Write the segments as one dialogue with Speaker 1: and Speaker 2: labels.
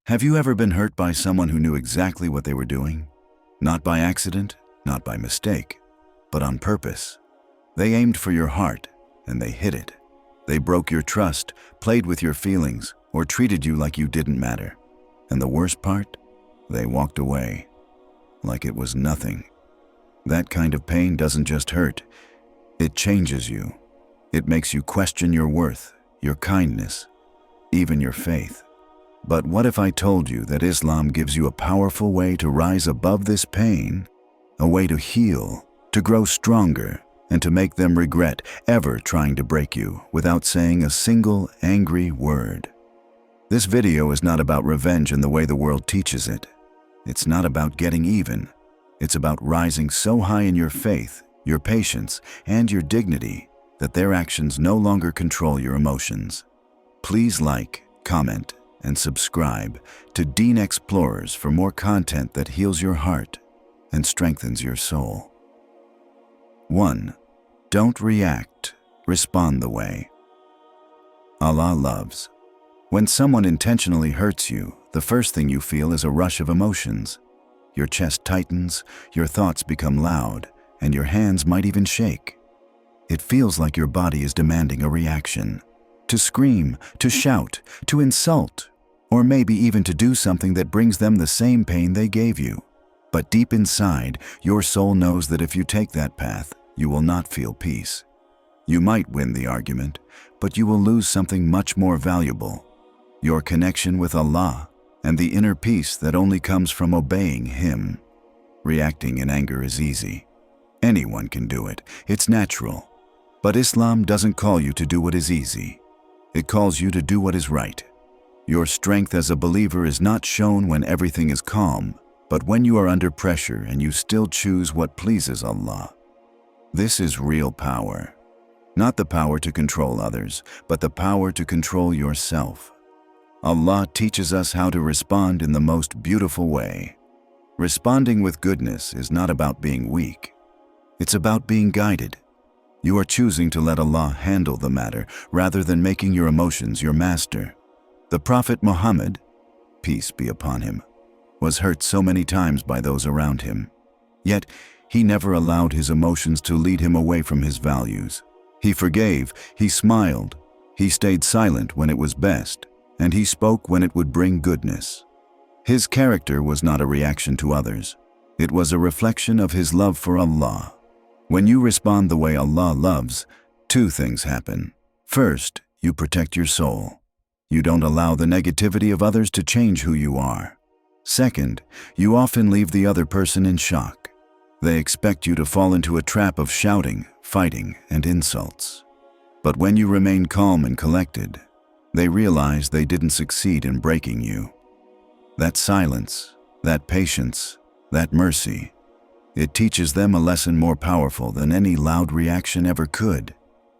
Speaker 1: Have you ever been hurt by someone who knew exactly what they were doing? Not by accident, not by mistake, but on purpose. They aimed for your heart, and they hit it. They broke your trust, played with your feelings, or treated you like you didn't matter. And the worst part? They walked away, like it was nothing. That kind of pain doesn't just hurt, it changes you. It makes you question your worth, your kindness, even your faith. But what if I told you that Islam gives you a powerful way to rise above this pain, a way to heal, to grow stronger, and to make them regret ever trying to break you without saying a single angry word? This video is not about revenge in the way the world teaches it. It's not about getting even. It's about rising so high in your faith, your patience, and your dignity that their actions no longer control your emotions. Please like, comment, and subscribe to Deen Xplorers for more content that heals your heart and strengthens your soul. 1. Don't react, respond the way Allah loves. When someone intentionally hurts you, the first thing you feel is a rush of emotions. Your chest tightens, your thoughts become loud, and your hands might even shake. It feels like your body is demanding a reaction. To scream, to shout, to insult, or maybe even to do something that brings them the same pain they gave you. But deep inside, your soul knows that if you take that path, you will not feel peace. You might win the argument, but you will lose something much more valuable: your connection with Allah and the inner peace that only comes from obeying Him. Reacting in anger is easy. Anyone can do it. It's natural. But Islam doesn't call you to do what is easy. It calls you to do what is right. Your strength as a believer is not shown when everything is calm, but when you are under pressure and you still choose what pleases Allah. This is real power. Not the power to control others, but the power to control yourself. Allah teaches us how to respond in the most beautiful way. Responding with goodness is not about being weak. It's about being guided. You are choosing to let Allah handle the matter rather than making your emotions your master. The Prophet Muhammad, peace be upon him, was hurt so many times by those around him. Yet, he never allowed his emotions to lead him away from his values. He forgave, he smiled, he stayed silent when it was best, and he spoke when it would bring goodness. His character was not a reaction to others. It was a reflection of his love for Allah. When you respond the way Allah loves, two things happen. First, you protect your soul. You don't allow the negativity of others to change who you are. Second, you often leave the other person in shock. They expect you to fall into a trap of shouting, fighting, and insults. But when you remain calm and collected, they realize they didn't succeed in breaking you. That silence, that patience, that mercy, it teaches them a lesson more powerful than any loud reaction ever could.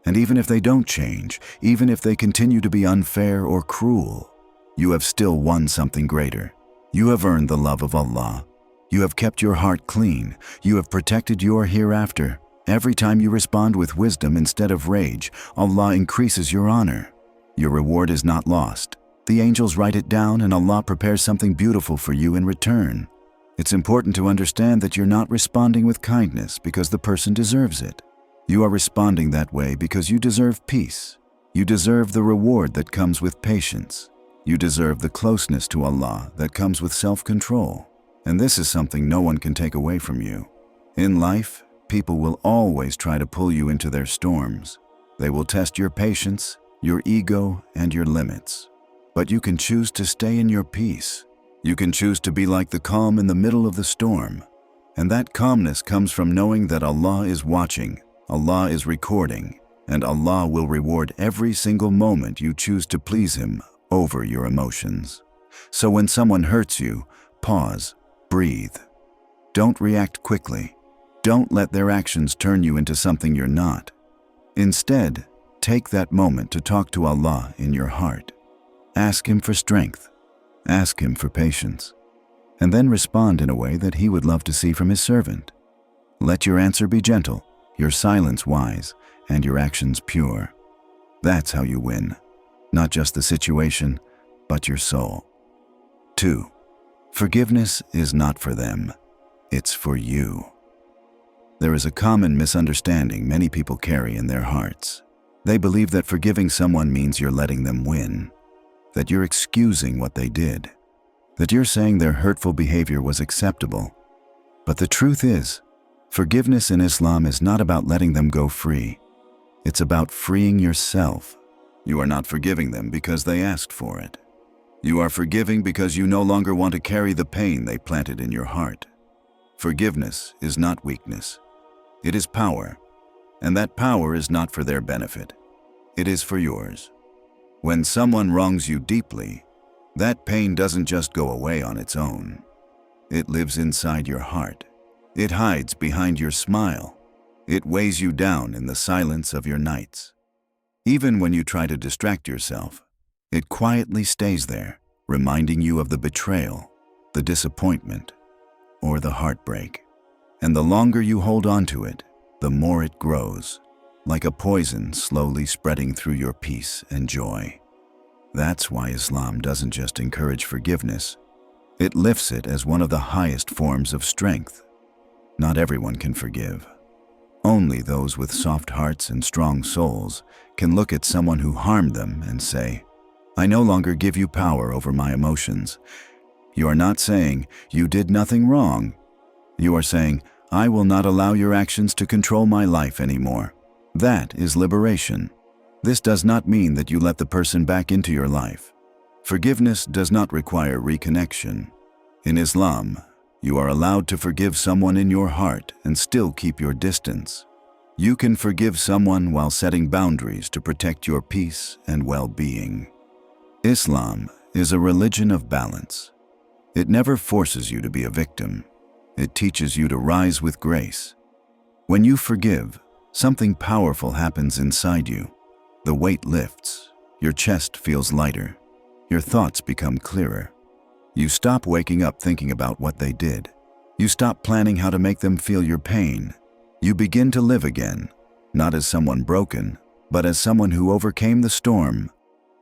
Speaker 1: And even if they don't change, even if they continue to be unfair or cruel, you have still won something greater. You have earned the love of Allah. You have kept your heart clean. You have protected your hereafter. Every time you respond with wisdom instead of rage, Allah increases your honor. Your reward is not lost. The angels write it down, and Allah prepares something beautiful for you in return. It's important to understand that you're not responding with kindness because the person deserves it. You are responding that way because you deserve peace. You deserve the reward that comes with patience. You deserve the closeness to Allah that comes with self-control. And this is something no one can take away from you. In life, people will always try to pull you into their storms. They will test your patience, your ego, and your limits. But you can choose to stay in your peace. You can choose to be like the calm in the middle of the storm. And that calmness comes from knowing that Allah is watching, Allah is recording, and Allah will reward every single moment you choose to please Him over your emotions. So when someone hurts you, pause, breathe. Don't react quickly. Don't let their actions turn you into something you're not. Instead, take that moment to talk to Allah in your heart. Ask Him for strength. Ask Him for patience. And then respond in a way that He would love to see from His servant. Let your answer be gentle, your silence wise, and your actions pure. That's how you win. Not just the situation, but your soul. 2. Forgiveness is not for them, it's for you. There is a common misunderstanding many people carry in their hearts. They believe that forgiving someone means you're letting them win, that you're excusing what they did, that you're saying their hurtful behavior was acceptable. But the truth is, forgiveness in Islam is not about letting them go free. It's about freeing yourself. You are not forgiving them because they asked for it. You are forgiving because you no longer want to carry the pain they planted in your heart. Forgiveness is not weakness. It is power, and that power is not for their benefit. It is for yours. When someone wrongs you deeply, that pain doesn't just go away on its own. It lives inside your heart. It hides behind your smile. It weighs you down in the silence of your nights. Even when you try to distract yourself, it quietly stays there, reminding you of the betrayal, the disappointment, or the heartbreak. And the longer you hold on to it, the more it grows, like a poison slowly spreading through your peace and joy. That's why Islam doesn't just encourage forgiveness. It lifts it as one of the highest forms of strength. Not everyone can forgive. Only those with soft hearts and strong souls can look at someone who harmed them and say, "I no longer give you power over my emotions." You are not saying, "You did nothing wrong." You are saying, "I will not allow your actions to control my life anymore." That is liberation. This does not mean that you let the person back into your life. Forgiveness does not require reconnection. In Islam, you are allowed to forgive someone in your heart and still keep your distance. You can forgive someone while setting boundaries to protect your peace and well-being. Islam is a religion of balance. It never forces you to be a victim. It teaches you to rise with grace. When you forgive, something powerful happens inside you. The weight lifts, your chest feels lighter, your thoughts become clearer. You stop waking up thinking about what they did. You stop planning how to make them feel your pain. You begin to live again, not as someone broken, but as someone who overcame the storm.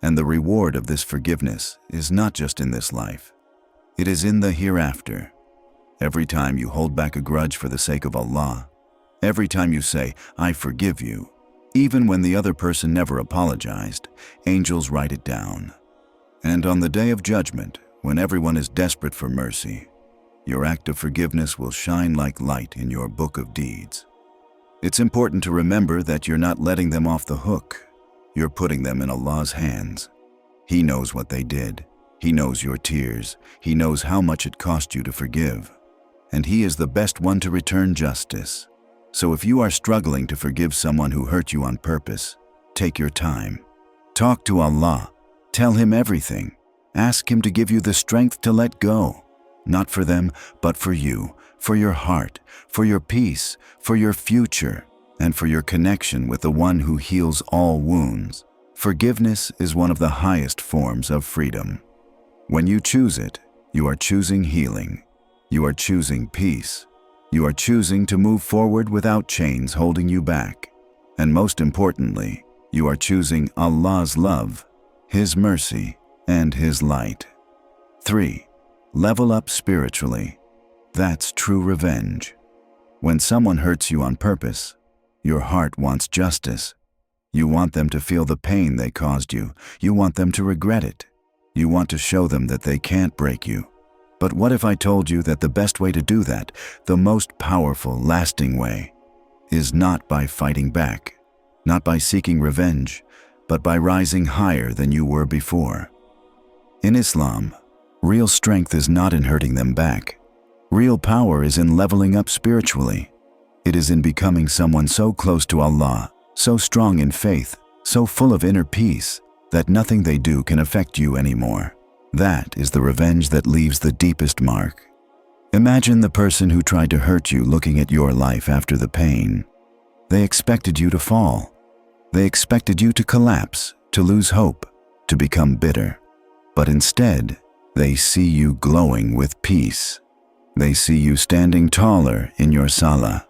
Speaker 1: And the reward of this forgiveness is not just in this life. It is in the hereafter. Every time you hold back a grudge for the sake of Allah, every time you say, "I forgive you," even when the other person never apologized, angels write it down. And on the day of judgment, when everyone is desperate for mercy, your act of forgiveness will shine like light in your book of deeds. It's important to remember that you're not letting them off the hook. You're putting them in Allah's hands. He knows what they did. He knows your tears. He knows how much it cost you to forgive. And He is the best one to return justice. So if you are struggling to forgive someone who hurt you on purpose, take your time. Talk to Allah. Tell Him everything. Ask Him to give you the strength to let go. Not for them, but for you, for your heart, for your peace, for your future, and for your connection with the one who heals all wounds. Forgiveness is one of the highest forms of freedom. When you choose it, you are choosing healing. You are choosing peace. You are choosing to move forward without chains holding you back. And most importantly, you are choosing Allah's love, His mercy, and His light. 3. Level up spiritually. That's true revenge. When someone hurts you on purpose, your heart wants justice. You want them to feel the pain they caused you. You want them to regret it. You want to show them that they can't break you. But what if I told you that the best way to do that, the most powerful, lasting way, is not by fighting back, not by seeking revenge, but by rising higher than you were before? In Islam, real strength is not in hurting them back. Real power is in leveling up spiritually. It is in becoming someone so close to Allah, so strong in faith, so full of inner peace, that nothing they do can affect you anymore. That is the revenge that leaves the deepest mark. Imagine the person who tried to hurt you looking at your life after the pain. They expected you to fall. They expected you to collapse, to lose hope, to become bitter. But instead, they see you glowing with peace. They see you standing taller in your salah.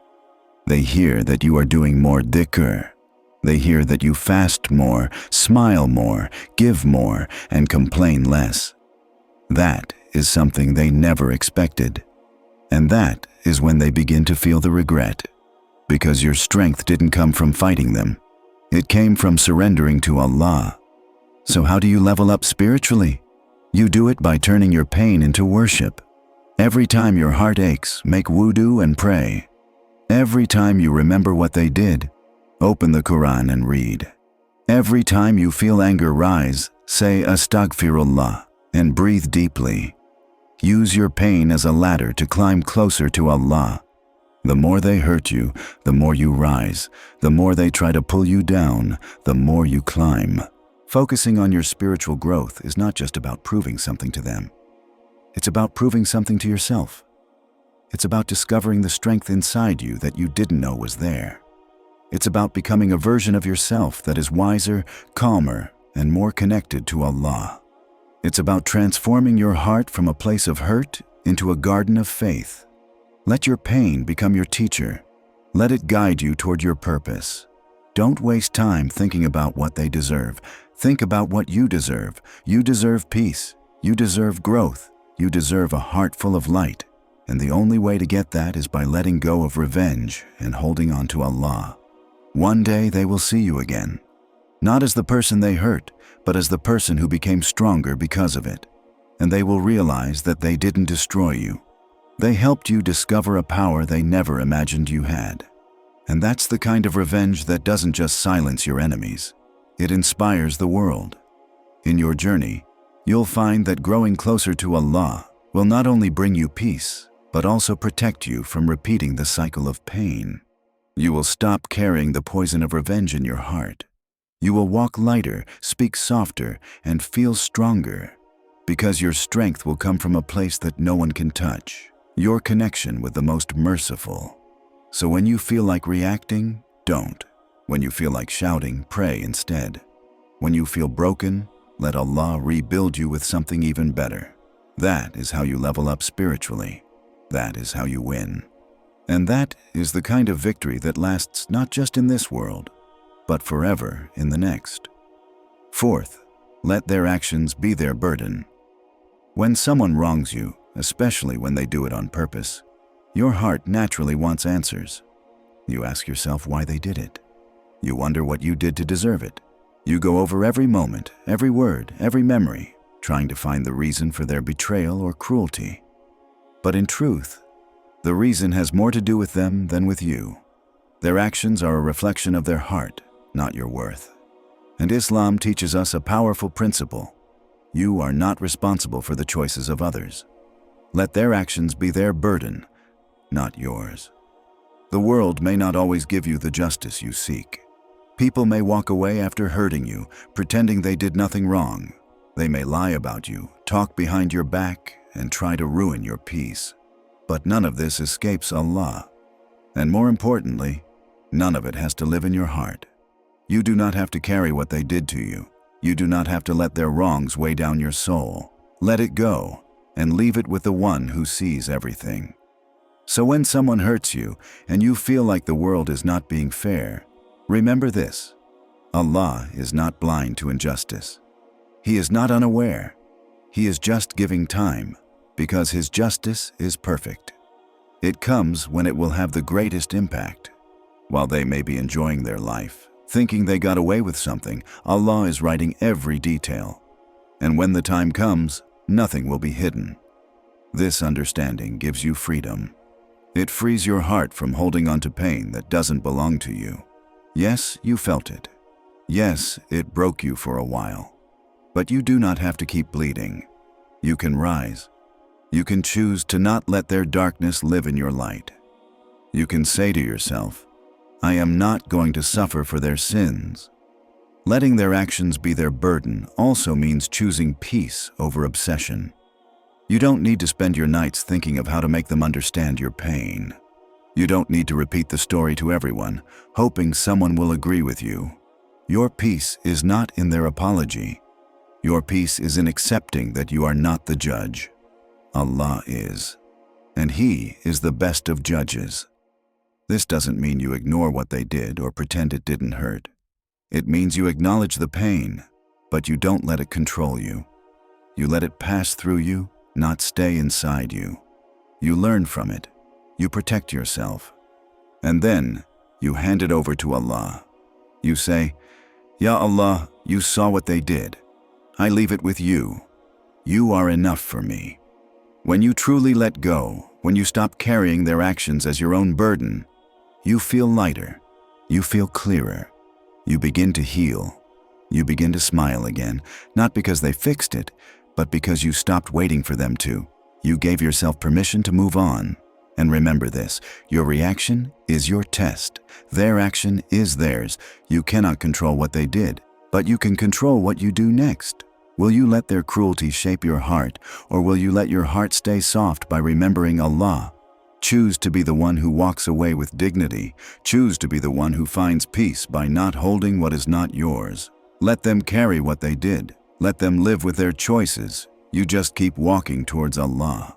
Speaker 1: They hear that you are doing more dhikr. They hear that you fast more, smile more, give more, and complain less. That is something they never expected. And that is when they begin to feel the regret, because your strength didn't come from fighting them. It came from surrendering to Allah. So how do you level up spiritually? You do it by turning your pain into worship. Every time your heart aches, make wudu and pray. Every time you remember what they did, open the Quran and read. Every time you feel anger rise, say Astaghfirullah and breathe deeply. Use your pain as a ladder to climb closer to Allah. The more they hurt you, the more you rise. The more they try to pull you down, the more you climb. Focusing on your spiritual growth is not just about proving something to them. It's about proving something to yourself. It's about discovering the strength inside you that you didn't know was there. It's about becoming a version of yourself that is wiser, calmer, and more connected to Allah. It's about transforming your heart from a place of hurt into a garden of faith. Let your pain become your teacher. Let it guide you toward your purpose. Don't waste time thinking about what they deserve. Think about what you deserve. You deserve peace. You deserve growth. You deserve a heart full of light. And the only way to get that is by letting go of revenge and holding on to Allah. One day they will see you again. Not as the person they hurt, but as the person who became stronger because of it. And they will realize that they didn't destroy you. They helped you discover a power they never imagined you had. And that's the kind of revenge that doesn't just silence your enemies. It inspires the world. In your journey, you'll find that growing closer to Allah will not only bring you peace, but also protect you from repeating the cycle of pain. You will stop carrying the poison of revenge in your heart. You will walk lighter, speak softer, and feel stronger, because your strength will come from a place that no one can touch. Your connection with the most merciful. So when you feel like reacting, don't. When you feel like shouting, pray instead. When you feel broken, let Allah rebuild you with something even better. That is how you level up spiritually. That is how you win. And that is the kind of victory that lasts not just in this world, but forever in the next. Fourth, let their actions be their burden. When someone wrongs you, especially when they do it on purpose, your heart naturally wants answers. You ask yourself why they did it. You wonder what you did to deserve it. You go over every moment, every word, every memory, trying to find the reason for their betrayal or cruelty. But in truth, the reason has more to do with them than with you. Their actions are a reflection of their heart, not your worth. And Islam teaches us a powerful principle. You are not responsible for the choices of others. Let their actions be their burden, not yours. The world may not always give you the justice you seek. People may walk away after hurting you, pretending they did nothing wrong. They may lie about you, talk behind your back, and try to ruin your peace. But none of this escapes Allah. And more importantly, none of it has to live in your heart. You do not have to carry what they did to you. You do not have to let their wrongs weigh down your soul. Let it go and leave it with the one who sees everything. So when someone hurts you and you feel like the world is not being fair, remember this: Allah is not blind to injustice. He is not unaware. He is just giving time, because His justice is perfect. It comes when it will have the greatest impact. While they may be enjoying their life, thinking they got away with something, Allah is writing every detail. And when the time comes, nothing will be hidden. This understanding gives you freedom. It frees your heart from holding on to pain that doesn't belong to you. Yes, you felt it. Yes, it broke you for a while. But you do not have to keep bleeding. You can rise. You can choose to not let their darkness live in your light. You can say to yourself, I am not going to suffer for their sins. Letting their actions be their burden also means choosing peace over obsession. You don't need to spend your nights thinking of how to make them understand your pain. You don't need to repeat the story to everyone, hoping someone will agree with you. Your peace is not in their apology. Your peace is in accepting that you are not the judge. Allah is, and He is the best of judges. This doesn't mean you ignore what they did or pretend it didn't hurt. It means you acknowledge the pain, but you don't let it control you. You let it pass through you, not stay inside you. You learn from it. You protect yourself. And then you hand it over to Allah. You say, Ya Allah, you saw what they did. I leave it with you. You are enough for me. When you truly let go, when you stop carrying their actions as your own burden, you feel lighter. You feel clearer. You begin to heal. You begin to smile again, not because they fixed it, but because you stopped waiting for them to. You gave yourself permission to move on. And remember this, your reaction is your test. Their action is theirs. You cannot control what they did, but you can control what you do next. Will you let their cruelty shape your heart, or will you let your heart stay soft by remembering Allah? Choose to be the one who walks away with dignity. Choose to be the one who finds peace by not holding what is not yours. Let them carry what they did. Let them live with their choices. You just keep walking towards Allah.